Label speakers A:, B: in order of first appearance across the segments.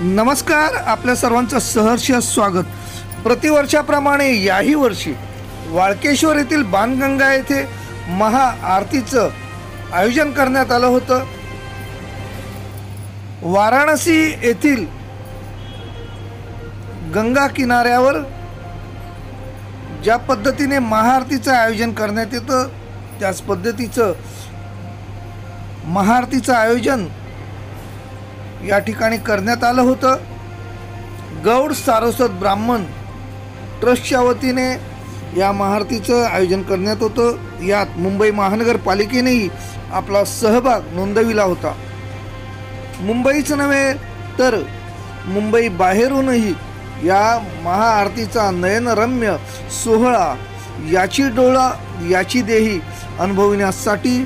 A: नमस्कार, आपल्या सर्वांचं सहर्ष स्वागत। प्रतिवर्षाप्रमाणे याही वर्षी वाळकेश्वर येथील बाणगंगा येथे महाआरतीचं आयोजन करण्यात आलं होतं। वाराणसी येथील गंगा किनाऱ्यावर ज्या पद्धतीने महाआरतीचं आयोजन करण्यात येतं त्याच पद्धतीचं महाआरतीचं आयोजन या ठिकाणी करण्यात आलं होतं। गौड सारस्वत ब्राह्मण ट्रस्टच्या वतीने या महाआरतीचं आयोजन करण्यात होतं। यात मुंबई महानगरपालिकेनेही आपला सहभाग नोंदविला होता। मुंबईच नव्हे तर मुंबई बाहेरूनही या महाआरतीचा नयनरम्य सोहळा याची डोळा याची देही अनुभवण्यासाठी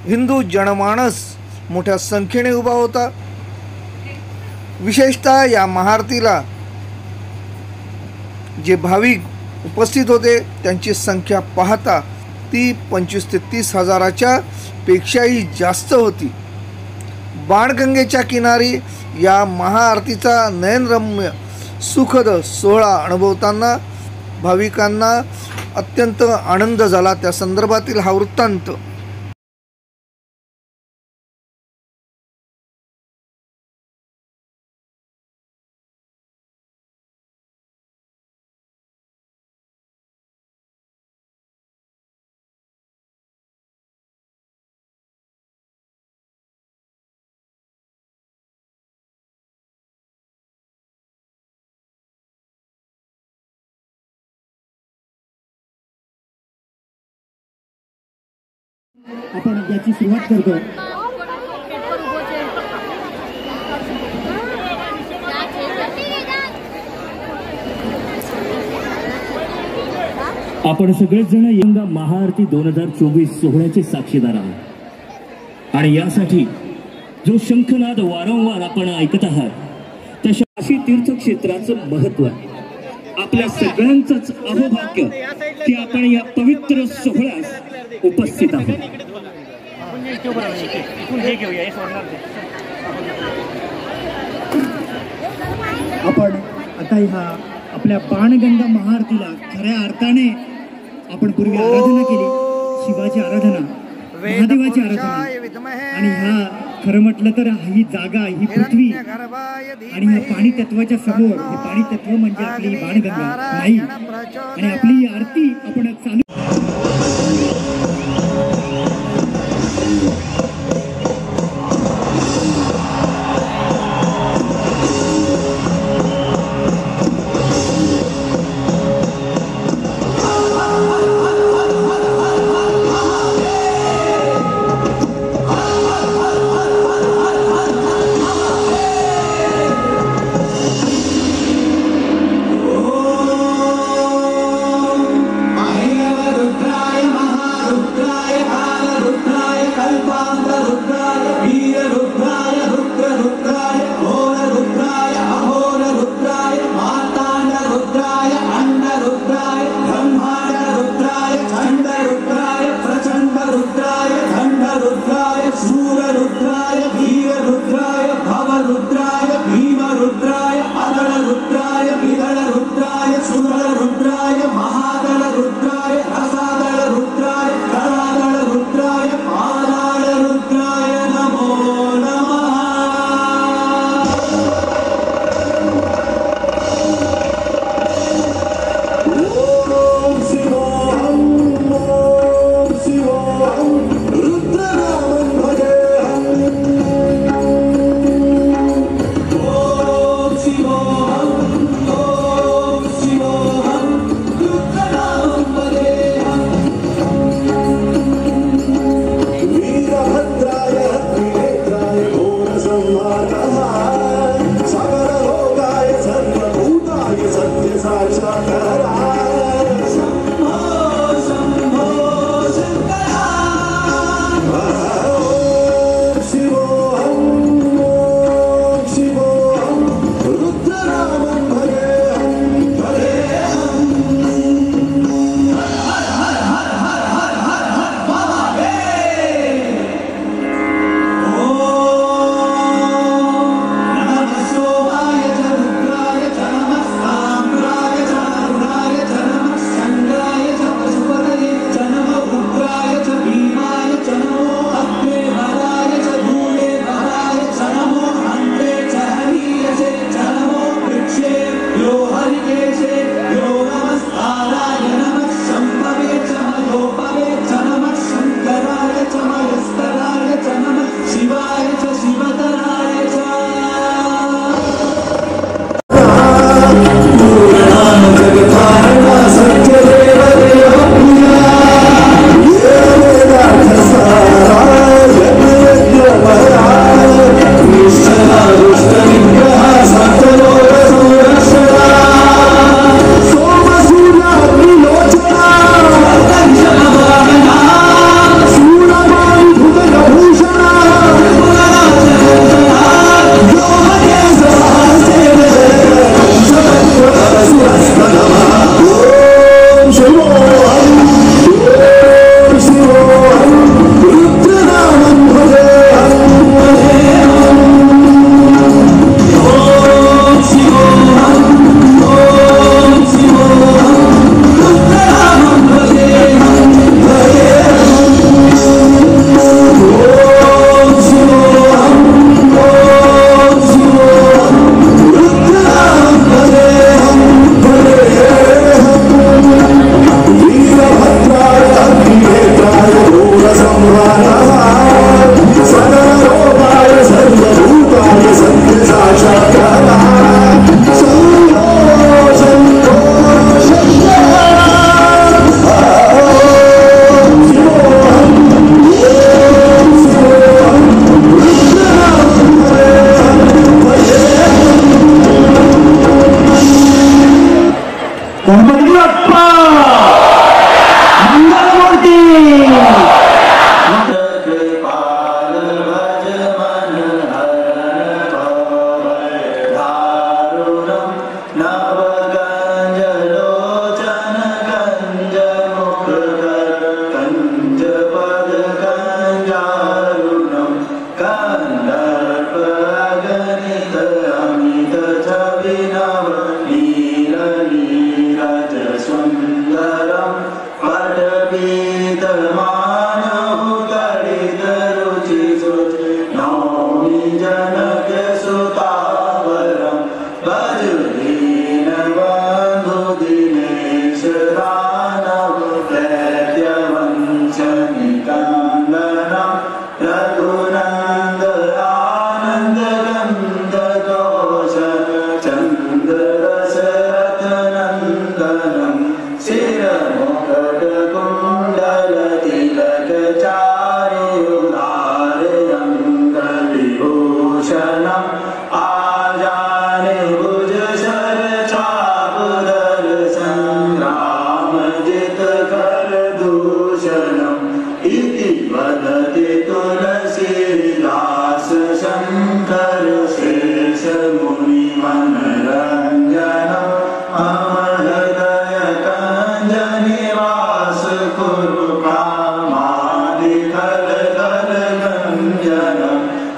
A: हिंदू जनमानस मोठ्या संख्येने उभा होता। विशेषतः या महाआरतीला जे भाविक उपस्थित होते त्यांची संख्या पाहता ती 25 ते 30 हजाराच्या पेक्षाही जास्त होती। बाणगंगेच्या किनारी या महाआरतीचा नयनरम्य सुखद सोहळा अनुभवताना भाविकांना अत्यंत आनंद झाला। त्या संदर्भातील हा वृत्तांत।
B: आपण याची सुरुवात करतो। आपण सगळेच जण यंदा महाआरती 2024 सोहळ्याचे साक्षीदार आहात आणि यासाठी जो शंखनाद वारंवार आपण ऐकत आहात तशा काशी तीर्थक्षेत्राचं महत्त्व आपल्या सगळ्यांचंच अहोभाग्य की आपण या पवित्र सोहळ्यास उपस्थित आहोत। आपण आता ह्या आपल्या बाणगंगा महाआरतीला खऱ्या अर्थाने आपण पूर्वी आराधना केली, शिवाची आराधना, महादेवाची आराधना, आणि ह्या खरं म्हटलं तर ही जागा, ही पृथ्वी आणि ह्या पाणी तत्वाच्या समोर हे पाणी तत्व म्हणजे आपली बाणगंगा नाही। आणि आपली आरती आपण चालू
C: Kalpa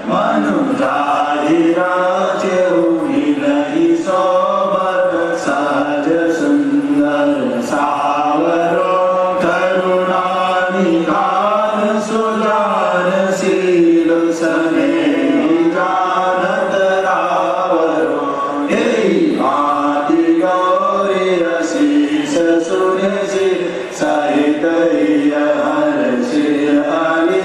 C: मनुजाधिराजे उगिलहि सोबत सहज सुंदर सावरो करुणानिधान सुजान शील स्नेही जानत रावरो हे आदि गौरी अशीष सुनिशि सहित हर्षि हरि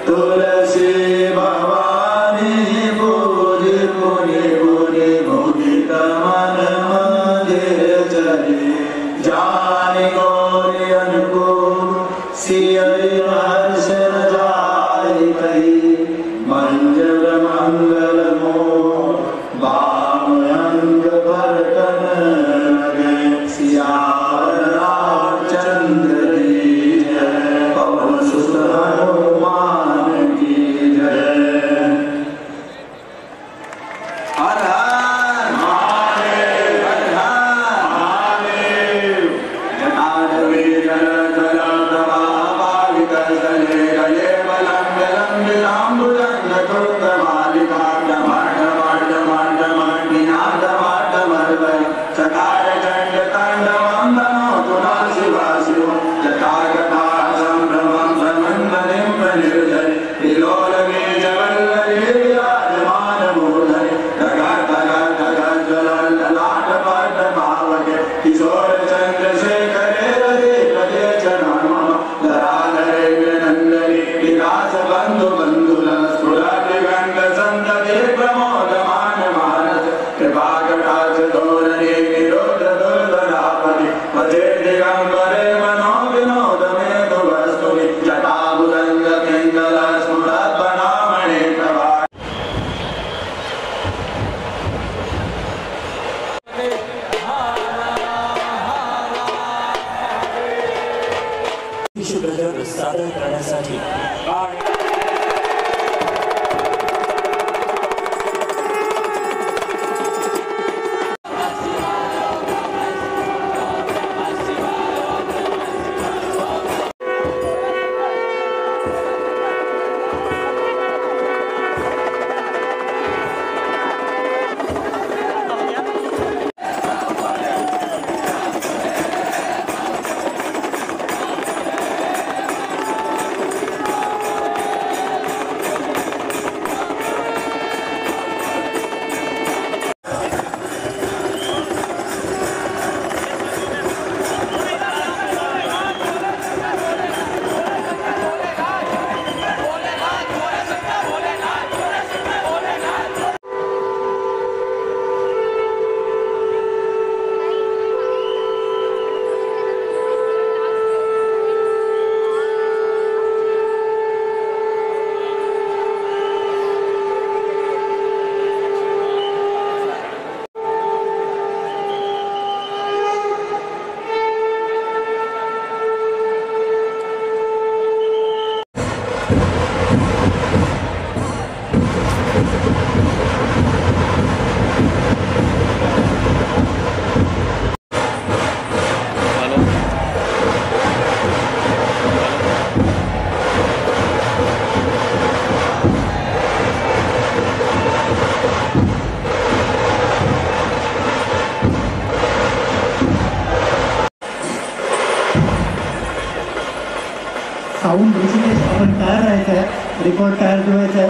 C: तुलसी भवानी पूजि पुनि पुनि मुदित मन मंदिर चले जानि गौरी अनुकूल सियहि हर्ष न जाय कही मंजल मंगल मोह वाम अंग भरतन लगे सियावर रामचंद्र की जय पवन सुत हनुमान की जय। हर हर महादेव, हर हर महादेव। जटाधवे जल जल प्रवाह पावित स्थले गले बलंग लंग लांबुजंग कृत मालिका डमाड माड माड माडिनाद माड मर्वय चकार चंड तांडवं नमो तुना शिवा शिव जटागता संभ्रमं भ्रमन्मनिं निर्जय विलोलने जवल्लरे विराजमान मूर्धय धगा धगा धगा ज्वलन ललाट पट भावके किशोर चंद्रशेखरे रदे रदे चरण धराधरे नंदनी विलास बंधु बंधुल स्फुरत गंग संतति प्रमोदमान मानस कृपा कटाक्ष धोरणे निरोध दुर्धरापति पते दिगंबरे मनो विनोद मेधु वस्तुनि जटाभुजंग पिंगल स्फुरत बनामणे प्रभा।
D: गजर सादर करण्यासाठी
B: साऊंड ऋषिकेश आपण तयार राहायचं आहे, रेकॉर्ड तयार ठेवायचं आहे.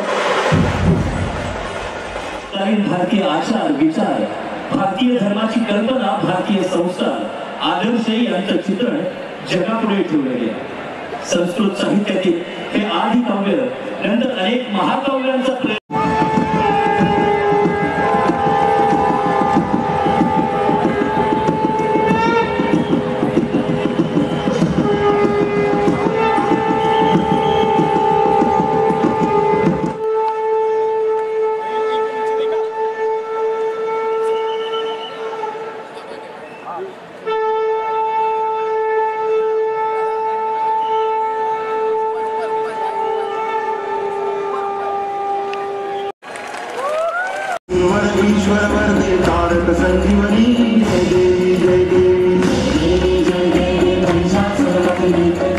D: भारतीय आचार विचार, भारतीय धर्माची कल्पना, भारतीय संस्कार, आदर्श यांचं चित्रण जगापुढे ठेवलेले आहे. संस्कृत साहित्यातील हे आदि काव्य नंतर अनेक महाकाव्यांचा
C: ईश्वर वरदे तारक संजीवनी जय देवी जय देवी जय देवी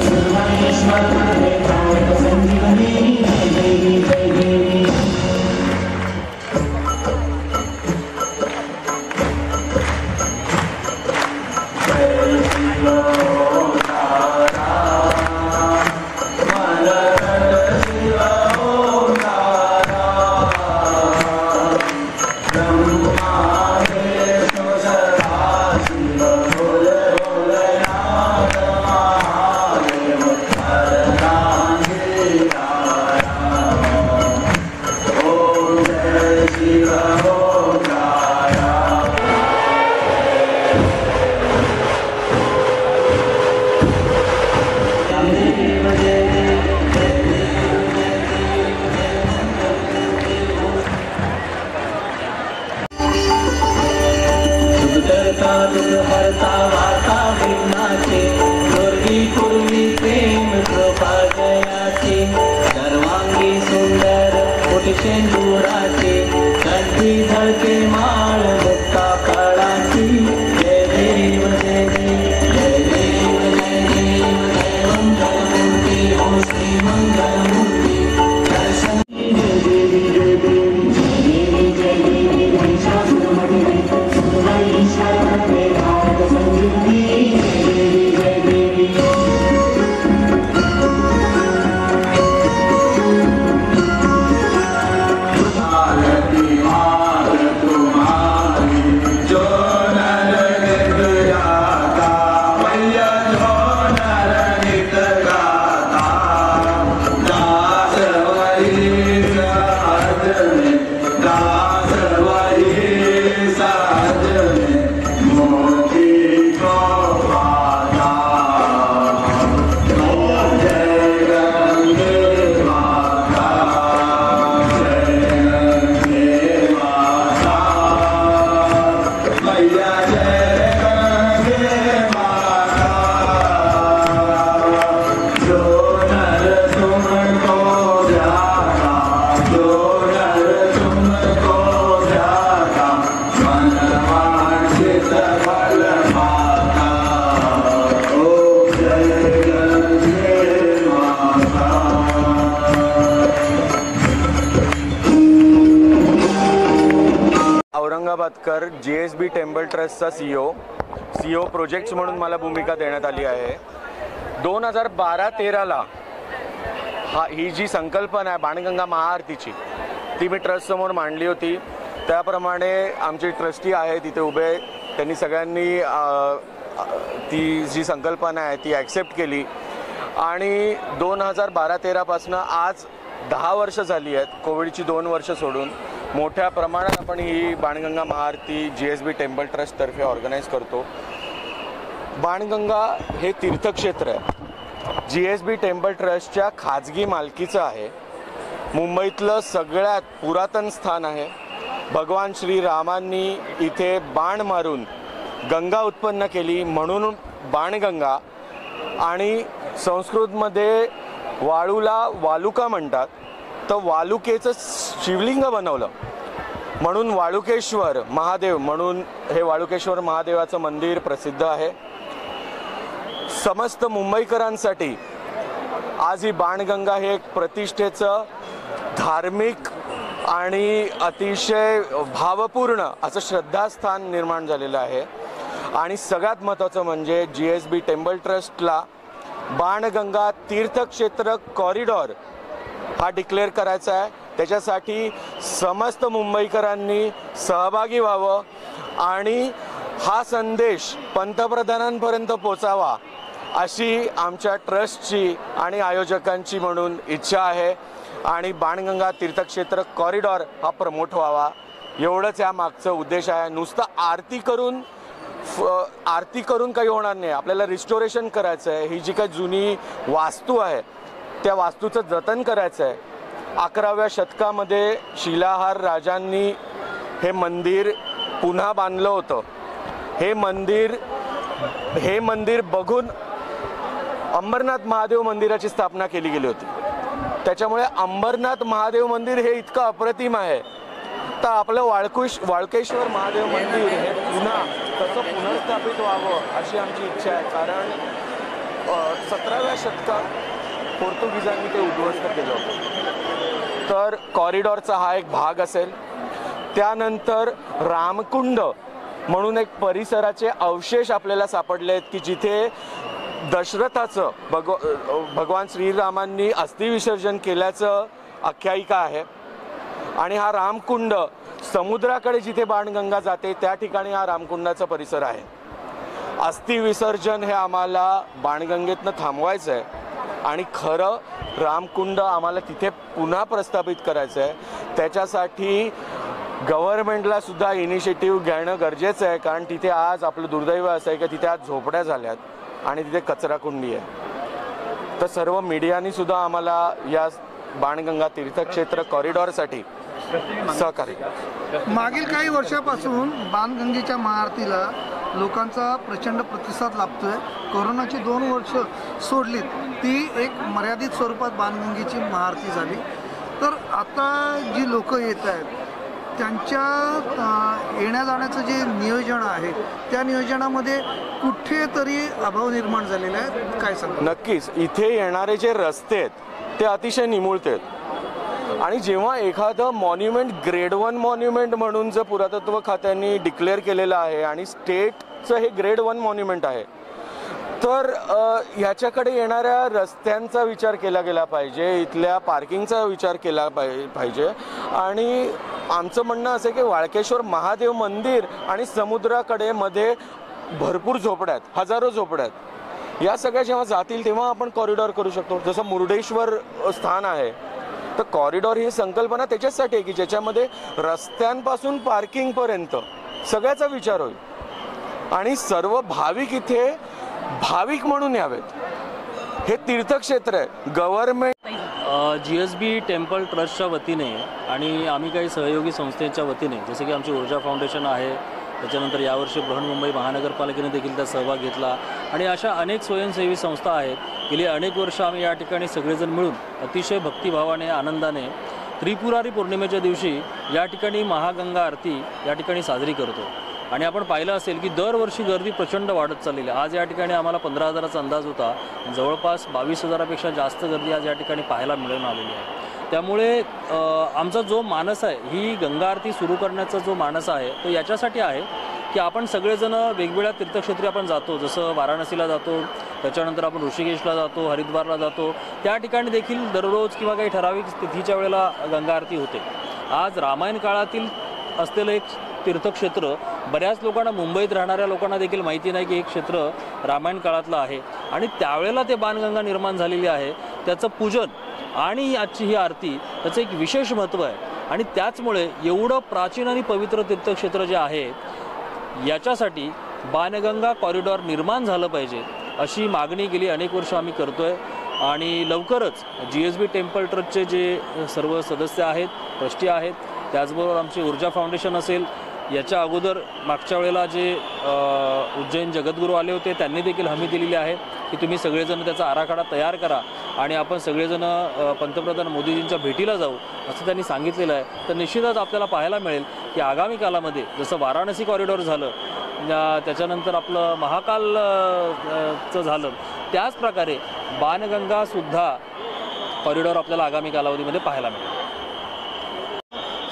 C: सर्वेश्वर वरदे तारक संजीवनी जय देवी जय देवी
D: हरता वार्ता विघ्नाचे पूर्वी पूर्वी प्रेम कृपा जयाचे सर्वांगी सुंदर कोटी शेंदुराचे कंठी झळके माळ मुक्ता फळाची जय देव जय देव जय देव जय देव जय मंगलमूर्ती हो श्री मंगलमूर्ती दर्शन जय देवी जय देवी जय देवी जय देवी महिषासुरमर्दिनी सुरईश्वरवरदे भारत संजीवनी जय देवी जय देवी भारती मात तुम्हारी जो नर नित गाता मैया जो नर नित गाता दास वही साध में दास वही साध में मोती को पाता जय गंगे माता जय गंगे माता मैया जय गंगे माता जो नर तुमको ध्याता जो नर तुमको ध्याता मनवांछित फल पाता ओ जय गंगे माता
E: औरंगाबादकर GSB टेम्पल ट्रस्टचा CEO प्रोजेक्ट्स म्हणून मला भूमिका देण्यात आली आहे. 2012-13ला ही जी संकल्पना आहे बाणगंगा महाआरतीची ती मी ट्रस्टसमोर मांडली होती. त्याप्रमाणे आमचे ट्रस्टी आहे तिथे उभे, त्यांनी सगळ्यांनी ती जी संकल्पना आहे ती ॲक्सेप्ट केली आणि 2012-13 पासून आज 10 वर्ष झाली आहेत. कोविडची 2 वर्ष सोडून मोठ्या प्रमाणात आपण ही बाणगंगा महाआरती GSB टेम्पल ट्रस्टतर्फे ऑर्गनाईज करतो. बाणगंगा हे तीर्थक्षेत्र आहे. GSB टेम्पल ट्रस्टच्या खाजगी मालकीचं आहे. मुंबईतलं सगळ्यात पुरातन स्थान आहे. भगवान श्रीरामांनी इथे बाण मारून गंगा उत्पन्न केली म्हणून बाणगंगा, आणि संस्कृतमध्ये वाळूला वालुका म्हणतात. तर वालुकेचं शिवलिंग बनवलं म्हणून वाळुकेश्वर महादेव म्हणून हे वाळुकेश्वर महादेवाचं मंदिर प्रसिद्ध आहे. समस्त मुंबईकरांसाठी आज ही बाणगंगा हे एक प्रतिष्ठेचं धार्मिक आणि अतिशय भावपूर्ण असं श्रद्धास्थान निर्माण झालेलं आहे. आणि सगळ्यात महत्त्वाचं म्हणजे GSB टेम्पल ट्रस्टला बाणगंगा तीर्थक्षेत्र कॉरिडॉर हा डिक्लेअर करायचा आहे. त्याच्यासाठी समस्त मुंबईकरांनी सहभागी व्हावं आणि हा संदेश पंतप्रधानांपर्यंत पोचावा अशी आमच्या ट्रस्टची आणि आयोजकांची म्हणून इच्छा आहे. आणि बाणगंगा तीर्थक्षेत्र कॉरिडॉर हा प्रमोट व्हावा एवढंच या मागचं उद्देश आहे. नुसतं आरती करून काही होणार नाही. आपल्याला रिस्टोरेशन करायचं आहे. ही जी काही जुनी वास्तू आहे त्या वास्तूचं जतन करायचं आहे. 11व्या शतकामध्ये शिलाहार राजांनी हे मंदिर पुन्हा बांधलं होतं. हे मंदिर बघून अंबरनाथ महादेव मंदिराची स्थापना केली गेली होती. त्याच्यामुळे अंबरनाथ महादेव मंदिर हे इतकं अप्रतिम आहे. तर आपलं वाळकेश्वर महादेव मंदिर हे पुन्हा तसं पुनर्स्थापित व्हावं अशी आमची इच्छा आहे. कारण 17व्या शतकात पोर्तुगीजांनी ते उद्ध्वस्त केलं होतं. तर कॉरिडॉरचा हा एक भाग असेल. त्यानंतर रामकुंड म्हणून एक परिसराचे अवशेष आपल्याला सापडले आहेत की जिथे दशरथाचं भगवान श्रीरामांनी अस्थिविसर्जन केल्याचं आख्यायिका आहे. आणि हा रामकुंड समुद्राकडे जिथे बाणगंगा जाते त्या ठिकाणी हा रामकुंडाचा परिसर आहे. अस्थिविसर्जन हे आम्हाला बाणगंगेतनं थांबवायचं आहे आणि खरं रामकुंड आम्हाला तिथे पुन्हा प्रस्थापित करायचं आहे. त्याच्यासाठी गव्हर्नमेंटला सुद्धा इनिशिएटिव्ह घेणं गरजेचं आहे. कारण तिथे आज आपलं दुर्दैव असं आहे की तिथे आज झोपड्या झाल्यात आणि तिथे कचराकुंडी आहे. तर सर्व मीडियानी सुद्धा आम्हाला या बाणगंगा तीर्थक्षेत्र कॉरिडॉरसाठी सहकार्य.
A: मागील काही वर्षापासून बाणगंगेच्या महाआरतीला लोकांचा प्रचंड प्रतिसाद लाभतो आहे. कोरोनाची 2 वर्ष सोडलीत ती एक मर्यादित स्वरूपात बाणगंगेची महाआरती झाली. तर आता जी लोक येत आहेत त्यांच्या येण्या जाण्याचं जे नियोजन आहे त्या नियोजनामध्ये कुठेतरी अभाव निर्माण झालेला आहे, काय सांगा?
E: नक्कीच इथे येणारे जे रस्ते आहेत ते अतिशय निमुळते आहेत आणि जेव्हा एखादं मॉन्युमेंट ग्रेड 1 मॉन्युमेंट म्हणून जर पुरातत्व खात्याने डिक्लेअर केलेलं आहे आणि स्टेटचं हे ग्रेड 1 मॉन्युमेंट आहे तर ह्याच्याकडे येणाऱ्या रस्त्यांचा विचार केला गेला पाहिजे, इथल्या पार्किंगचा विचार केला पाहिजे. आणि आमचं म्हणणं असं आहे की वाळकेश्वर महादेव मंदिर आणि समुद्राकडे मध्ये भरपूर झोपड्या आहेत, हजारो झोपड्या आहेत. या सगळ्या जेव्हा जातील तेव्हा आपण कॉरिडॉर करू शकतो. जसं मुर्डेश्वर स्थान आहे तर कॉरिडॉर ही संकल्पना त्याच्यासाठी आहे की ज्याच्यामध्ये रस्त्यांपासून पार्किंगपर्यंत सगळ्याचा विचार होईल आणि सर्व भाविक इथे भाविक म्हणून यावेत. हे तीर्थक्षेत्र आहे. गव्हर्नमेंट
F: GSB टेम्पल ट्रस्टच्या वतीने आणि आम्ही काही सहयोगी संस्थेच्या वतीने जसे की आमची ऊर्जा फाउंडेशन आहे, त्याच्यानंतर यावर्षी बृहन्मुंबई महानगरपालिकेने देखील त्यात सहभाग घेतला आणि अशा अनेक स्वयंसेवी संस्था आहेत. गेली अनेक वर्ष आम्ही या ठिकाणी सगळेजण मिळून अतिशय भक्तिभावाने आनंदाने त्रिपुरारी पौर्णिमेच्या दिवशी या ठिकाणी महागंगा आरती या ठिकाणी साजरी करतो. आणि आपण पाहिलं असेल की दरवर्षी गर्दी प्रचंड वाढत चाललेली आहे. आज या ठिकाणी आम्हाला 15,000चा अंदाज होता, जवळपास 22,000पेक्षा जास्त गर्दी आज या ठिकाणी पाहायला मिळून आलेली आहे. त्यामुळे आमचा जो मानस आहे, ही गंगा आरती सुरू करण्याचा जो मानस आहे तो याच्यासाठी आहे की आपण सगळेजण वेगवेगळ्या तीर्थक्षेत्री आपण जातो. जसं वाराणसीला जातो, त्याच्यानंतर आपण ऋषिकेशला जातो, हरिद्वारला जातो. त्या ठिकाणी देखील दररोज किंवा काही ठराविक तिथीच्या वेळेला गंगा आरती होते. आज रामायण काळातील असलेलं एक तीर्थक्षेत्र बऱ्याच लोकांना, मुंबईत राहणाऱ्या लोकांना देखील माहिती नाही की हे क्षेत्र रामायण काळातलं आहे आणि त्यावेळेला ते बाणगंगा निर्माण झालेली आहे. त्याचं पूजन आणि आजची ही आरती त्याचं एक विशेष महत्त्व आहे. आणि त्याचमुळे एवढं प्राचीन आणि पवित्र तीर्थक्षेत्र जे आहे याच्यासाठी बाणगंगा कॉरिडॉर निर्माण झालं पाहिजे अशी मागणी गेली अनेक वर्ष आम्ही करतो आहे. आणि लवकरच GSB टेम्पल ट्रस्टचे जे सर्व सदस्य आहेत, ट्रस्टी आहेत, त्याचबरोबर आमची ऊर्जा फाउंडेशन असेल, याच्या अगोदर मागच्या वेळेला जे उज्जैन जगद्गुरू आले होते त्यांनी देखील हमी दिलेली आहे की तुम्ही सगळेजण त्याचा आराखडा तयार करा आणि आपण सगळेजण पंतप्रधान मोदीजींच्या भेटीला जाऊ असं त्यांनी सांगितलेलं आहे. तर निश्चितच आपल्याला पाहायला मिळेल की आगामी कालामध्ये जसं वाराणसी कॉरिडॉर झालं, त्याच्यानंतर आपलं महाकालचं झालं, त्याच प्रकारे बाणगंगासुद्धा कॉरिडॉर आपल्याला आगामी कालावधीमध्ये पाहायला मिळेल.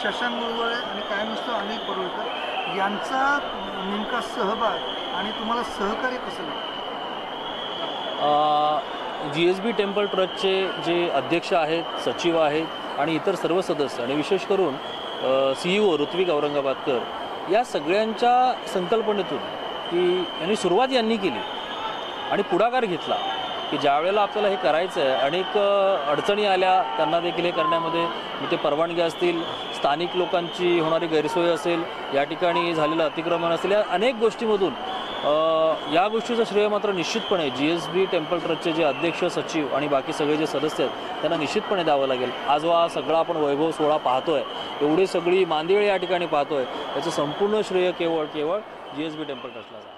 A: शशांक मुरगुळे आणि कायम नसतो अनिल परुळकर यांचा नेमका सहभाग आणि तुम्हाला सहकार्य कसं लागतं?
F: GSB टेम्पल ट्रस्टचे जे अध्यक्ष आहेत, सचिव आहेत आणि इतर सर्व सदस्य आणि विशेष करून CEO ऋत्विक औरंगाबादकर या सगळ्यांच्या संकल्पनेतून की यांनी सुरुवात यांनी केली आणि पुढाकार घेतला की ज्या वेळेला आपल्याला हे करायचं आहे, अनेक अडचणी आल्या त्यांना देखील हे करण्यामध्ये, ते परवानगी असतील, स्थानिक लोकांची होणारी गैरसोय असेल, या ठिकाणी झालेलं अतिक्रमण असेल, या अनेक गोष्टीमधून या गोष्टीचं श्रेय मात्र निश्चितपणे GSB टेम्पल ट्रस्टचे जे अध्यक्ष, सचिव आणि बाकी सगळे जे सदस्य आहेत त्यांना निश्चितपणे द्यावं लागेल. आज हा सगळा आपण वैभव सोहळा पाहतोय, एवढी सगळी मांदिवळी या ठिकाणी पाहतोय, त्याचं संपूर्ण श्रेय केवळ GSB टेम्पल ट्रस्टला आहे.